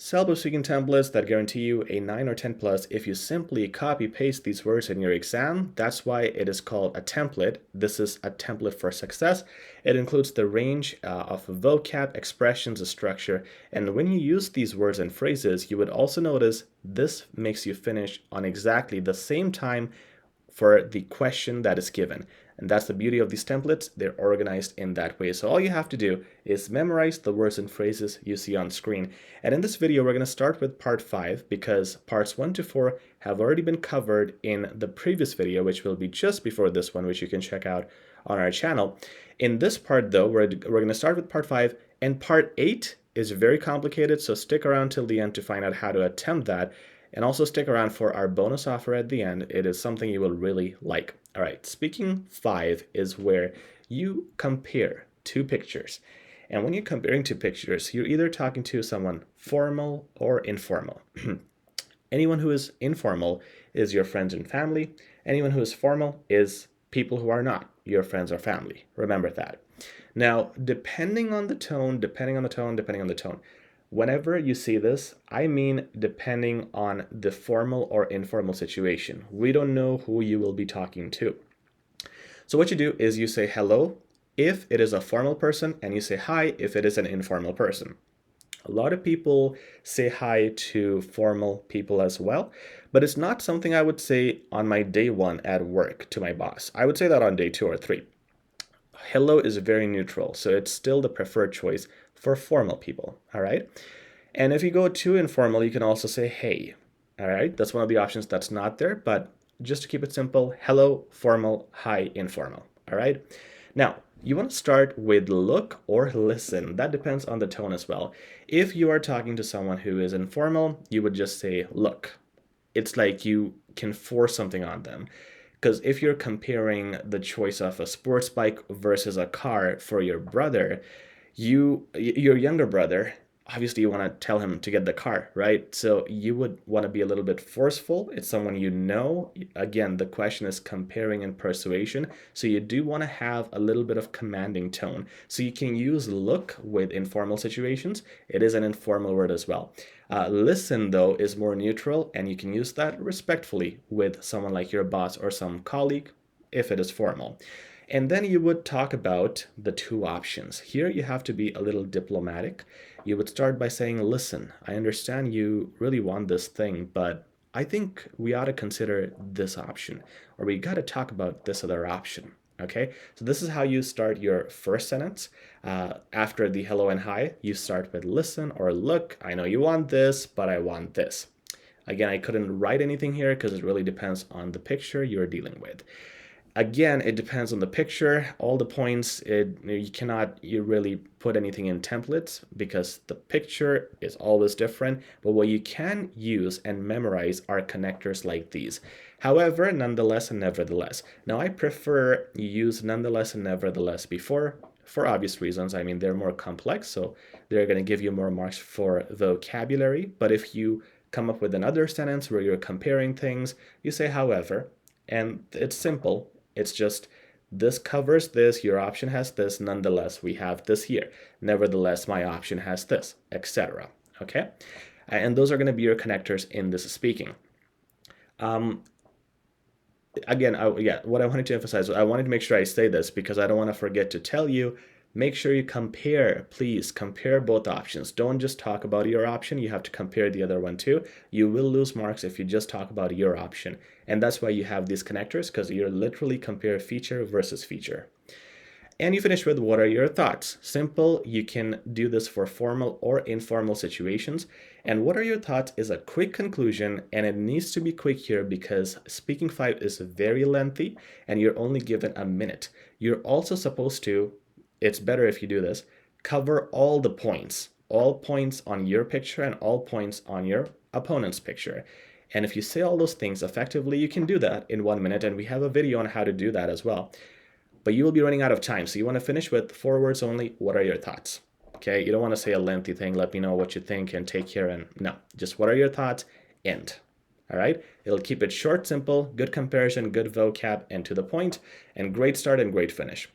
CELPIP speaking templates that guarantee you a 9 or 10 plus if you simply copy paste these words in your exam. That's why it is called a template. This is a template for success. It includes the range of vocab, expressions, structure, and when you use these words and phrases, you would also notice this makes you finish on exactly the same time for the question that is given. And that's the beauty of these templates. They're organized in that way. So all you have to do is memorize the words and phrases you see on screen. And in this video, we're going to start with part 5 because parts 1 to 4 have already been covered in the previous video, which will be just before this one, which you can check out on our channel. In this part, though, we're going to start with part 5, and part 8 is very complicated. So stick around till the end to find out how to attempt that. And also stick around for our bonus offer at the end. It is something you will really like. All right, speaking 5 is where you compare two pictures. And when you're comparing two pictures, you're either talking to someone formal or informal. Anyone who is informal is your friends and family. Anyone who is formal is people who are not your friends or family. Remember that. Now, depending on the tone, whenever you see this, I mean depending on the formal or informal situation. We don't know who you will be talking to. So what you do is you say hello if it is a formal person, and you say hi if it is an informal person. A lot of people say hi to formal people as well, but it's not something I would say on my day 1 at work to my boss. I would say that on day 2 or 3. Hello is very neutral, so it's still the preferred choice for formal people, all right? And if you go too informal, you can also say hey, all right? That's one of the options that's not there, but just to keep it simple, hello, formal, hi, informal, all right? Now, you want to start with look or listen. That depends on the tone as well. If you are talking to someone who is informal, you would just say look. It's like you can force something on them. Because if you're comparing the choice of a sports bike versus a car for your brother, your younger brother, obviously you want to tell him to get the car, right? So you would want to be a little bit forceful. It's someone you know. Again, the question is comparing and persuasion. So you do want to have a little bit of commanding tone. So you can use look with informal situations. It is an informal word as well. Listen, though, is more neutral, and you can use that respectfully with someone like your boss or some colleague if it is formal. And then you would talk about the two options. Here you have to be a little diplomatic. You would start by saying, listen, I understand you really want this thing, but I think we ought to consider this option, or we got to talk about this other option. Okay, so this is how you start your first sentence. After the hello and hi, you start with listen or look. I know you want this, but I want this. Again, I couldn't write anything here because it really depends on the picture you're dealing with. Again, it depends on the picture. All the points, you cannot really put anything in templates because the picture is always different. But what you can use and memorize are connectors like these. However, nonetheless and nevertheless. Now, I prefer you use nonetheless and nevertheless before, for obvious reasons. I mean, they're more complex, so they're going to give you more marks for vocabulary. But if you come up with another sentence where you're comparing things, you say however, and it's simple. It's just this covers this, your option has this, nonetheless, we have this here. Nevertheless, my option has this, etc. Okay? And those are going to be your connectors in this speaking. Again, what I wanted to emphasize, I wanted to make sure I say this because I don't want to forget to tell you, make sure you compare, please compare both options. Don't just talk about your option, you have to compare the other one too. You will lose marks if you just talk about your option. And that's why you have these connectors, because you're literally compare feature versus feature. And you finish with what are your thoughts? Simple, you can do this for formal or informal situations. And what are your thoughts is a quick conclusion, and it needs to be quick here because speaking 5 is very lengthy and you're only given a minute. You're also supposed to, it's better if you do this, cover all the points, all points on your picture and all points on your opponent's picture. And if you say all those things effectively, you can do that in 1 minute, and we have a video on how to do that as well. But you will be running out of time, so you want to finish with 4 words only. What are your thoughts? Okay, you don't want to say a lengthy thing, let me know what you think and take care, and no, just what are your thoughts, end. All right, it'll keep it short, simple, good comparison, good vocab, and to the point, and great start and great finish.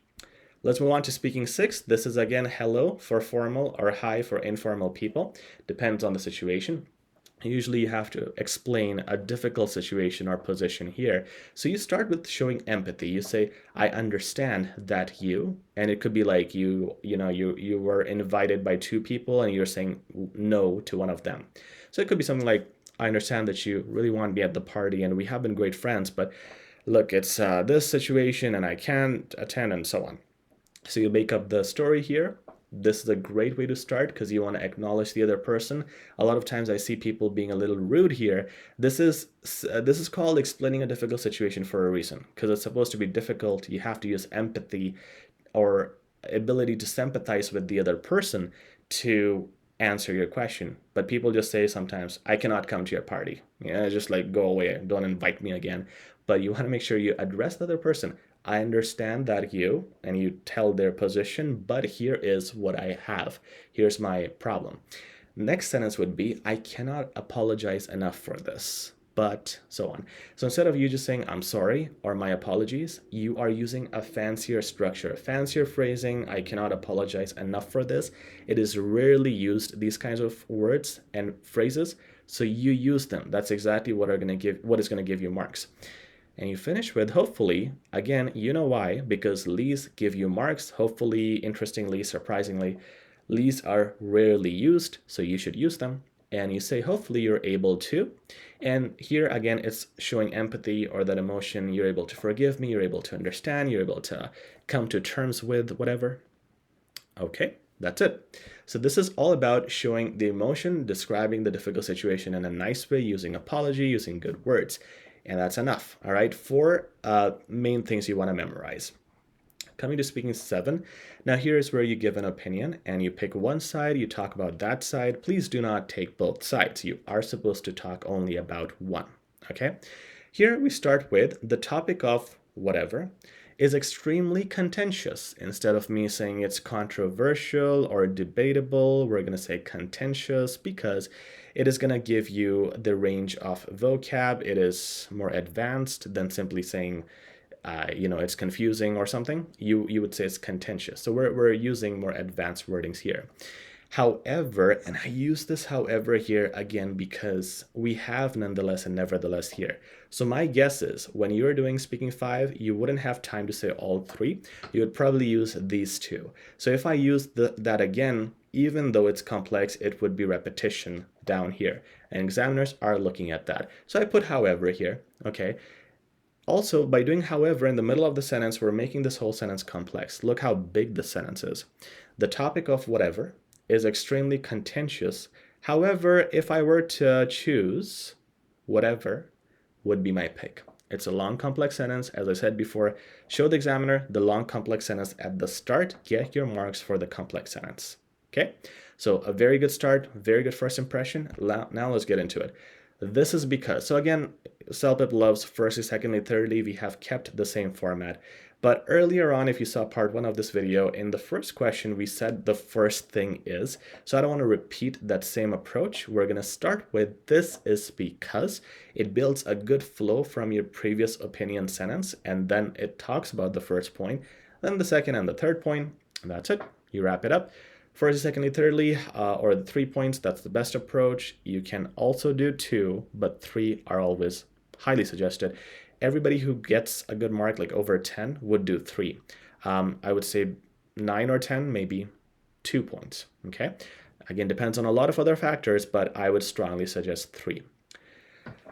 Let's move on to speaking 6. This is again hello for formal or hi for informal people. Depends on the situation. Usually you have to explain a difficult situation or position here. So you start with showing empathy. You say, I understand that you, and it could be like you were invited by 2 people and you're saying no to one of them. So it could be something like, I understand that you really want to be at the party and we have been great friends, but look, it's this situation and I can't attend and so on. So you make up the story here. This is a great way to start because you want to acknowledge the other person. A lot of times I see people being a little rude here. This is called explaining a difficult situation for a reason, because it's supposed to be difficult. You have to use empathy or ability to sympathize with the other person to answer your question. But people just say sometimes, I cannot come to your party. Yeah, just like go away, don't invite me again. But you want to make sure you address the other person. I understand that and you tell their position, but here is what I have. Here's my problem. Next sentence would be, I cannot apologize enough for this, but so on. So instead of you just saying, I'm sorry, or my apologies, you are using a fancier structure, fancier phrasing. I cannot apologize enough for this. It is rarely used, these kinds of words and phrases. So you use them. That's exactly what is going to give you marks. And you finish with hopefully. Again, you know why, because lees give you marks. Hopefully, interestingly, surprisingly, lees are rarely used, so you should use them. And you say hopefully you're able to. And here again, it's showing empathy or that emotion. You're able to forgive me, you're able to understand, you're able to come to terms with whatever. Okay, that's it. So this is all about showing the emotion, describing the difficult situation in a nice way, using apology, using good words. And that's enough. All right, 4 main things you want to memorize. Coming to speaking 7. Now here's where you give an opinion and you pick one side, you talk about that side. Please do not take both sides. You are supposed to talk only about one. Okay, here we start with the topic of whatever is extremely contentious. Instead of me saying it's controversial or debatable, we're going to say contentious because it is going to give you the range of vocab. It is more advanced than simply saying, it's confusing or something. You would say it's contentious. So we're using more advanced wordings here. However, and I use this however here again because we have nonetheless and nevertheless here. So my guess is when you're doing speaking 5, you wouldn't have time to say all 3. You would probably use these 2. So if I use that again, even though it's complex, it would be repetition down here. And examiners are looking at that. So I put however here, okay? Also, by doing however in the middle of the sentence, we're making this whole sentence complex. Look how big the sentence is. The topic of whatever is extremely contentious. However, if I were to choose, whatever would be my pick. It's a long, complex sentence. As I said before, show the examiner the long, complex sentence at the start. Get your marks for the complex sentence. Okay? So a very good start, very good first impression. Now let's get into it. This is because, so again, CELPIP loves firstly, secondly, thirdly. We have kept the same format. But earlier on, if you saw part 1 of this video, in the first question, we said the first thing is. So I don't want to repeat that same approach. We're going to start with this is because. It builds a good flow from your previous opinion sentence, and then it talks about the first point, then the second and the third point, and that's it. You wrap it up. First, secondly, thirdly, or the 3 points, that's the best approach. You can also do 2, but 3 are always highly suggested. Everybody who gets a good mark, like over 10, would do 3. I would say 9 or 10, maybe 2 points, okay? Again, depends on a lot of other factors, but I would strongly suggest 3.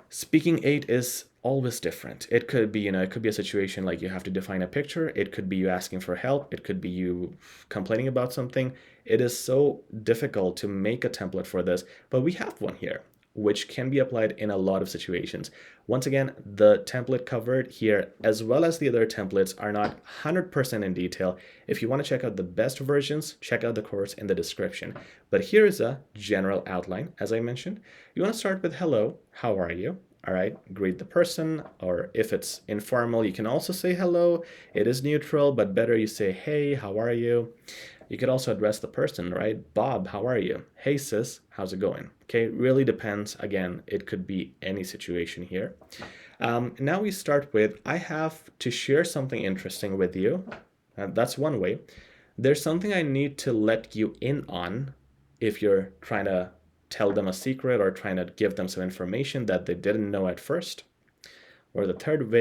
Speaking 8 is always different. It could be, it could be a situation like you have to define a picture. It could be you asking for help. It could be you complaining about something. It is so difficult to make a template for this, but we have one here, which can be applied in a lot of situations. Once again, the template covered here, as well as the other templates, are not 100% in detail. If you want to check out the best versions, check out the course in the description. But here is a general outline. As I mentioned, you want to start with hello, how are you? All right, greet the person, or if it's informal, you can also say hello. It is neutral, but better you say, hey, how are you? You could also address the person, right? Bob, how are you? Hey, sis, how's it going? Okay, really depends. Again, it could be any situation here. Now we start with, I have to share something interesting with you. That's one way. There's something I need to let you in on if you're trying to tell them a secret or trying to give them some information that they didn't know at first. Or the third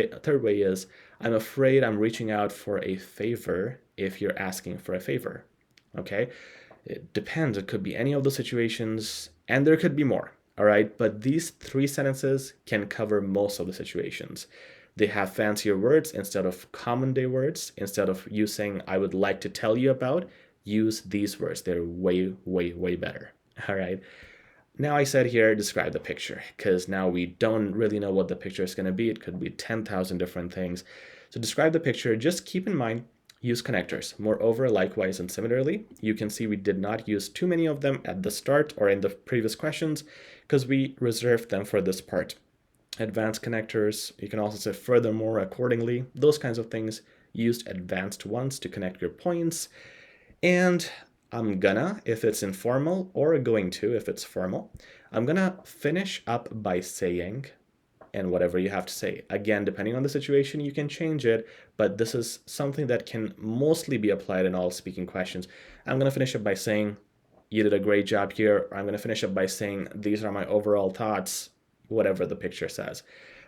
way is, I'm afraid I'm reaching out for a favor if you're asking for a favor. Okay? It depends. It could be any of the situations, and there could be more. All right? But these 3 sentences can cover most of the situations. They have fancier words instead of common day words. Instead of you saying, I would like to tell you about, use these words. They're way, way, way better. All right? Now I said here, describe the picture, because now we don't really know what the picture is going to be. It could be 10,000 different things. So describe the picture. Just keep in mind, use connectors. Moreover, likewise and similarly, you can see we did not use too many of them at the start or in the previous questions because we reserved them for this part. Advanced connectors, you can also say furthermore, accordingly, those kinds of things. Used advanced ones to connect your points. And I'm gonna, if it's informal, or going to, if it's formal, I'm gonna finish up by saying, and whatever you have to say. Again, depending on the situation, you can change it, but this is something that can mostly be applied in all speaking questions. I'm gonna finish up by saying, you did a great job here, or I'm gonna finish up by saying, these are my overall thoughts, whatever the picture says.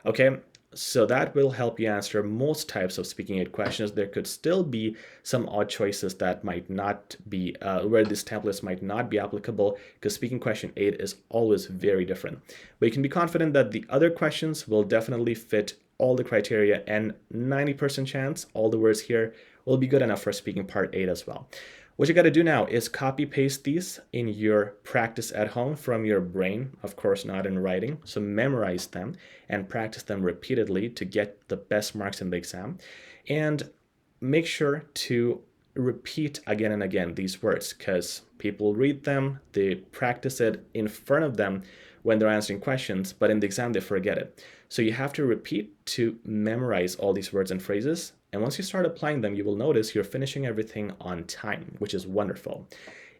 Okay, so that will help you answer most types of speaking aid questions. There could still be some odd choices that might not be, where these templates might not be applicable, because speaking question 8 is always very different. But you can be confident that the other questions will definitely fit all the criteria, and 90% chance all the words here will be good enough for speaking part 8 as well. What you got to do now is copy paste these in your practice at home from your brain, of course not in writing. So memorize them and practice them repeatedly to get the best marks in the exam. And make sure to repeat again and again these words, because people read them, they practice it in front of them when they're answering questions, but in the exam they forget it. So you have to repeat to memorize all these words and phrases. And once you start applying them, you will notice you're finishing everything on time, which is wonderful.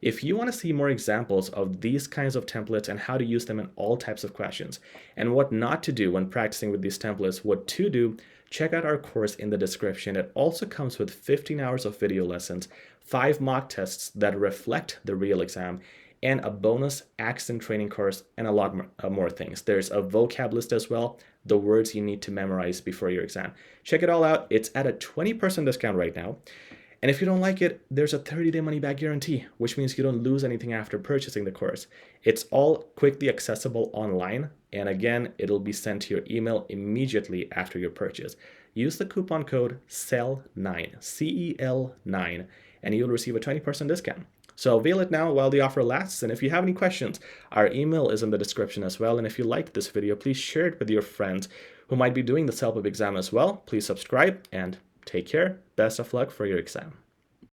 If you want to see more examples of these kinds of templates and how to use them in all types of questions, and what not to do when practicing with these templates, what to do, check out our course in the description. It also comes with 15 hours of video lessons, 5 mock tests that reflect the real exam, and a bonus accent training course, and a lot more things. There's a vocab list as well, the words you need to memorize before your exam. Check it all out. It's at a 20% discount right now. And if you don't like it, there's a 30-day money-back guarantee, which means you don't lose anything after purchasing the course. It's all quickly accessible online. And again, it'll be sent to your email immediately after your purchase. Use the coupon code CEL9, CEL9, and you'll receive a 20% discount. So avail it now while the offer lasts. And if you have any questions, our email is in the description as well. And if you liked this video, please share it with your friends who might be doing the CELPIP exam as well. Please subscribe and take care. Best of luck for your exam.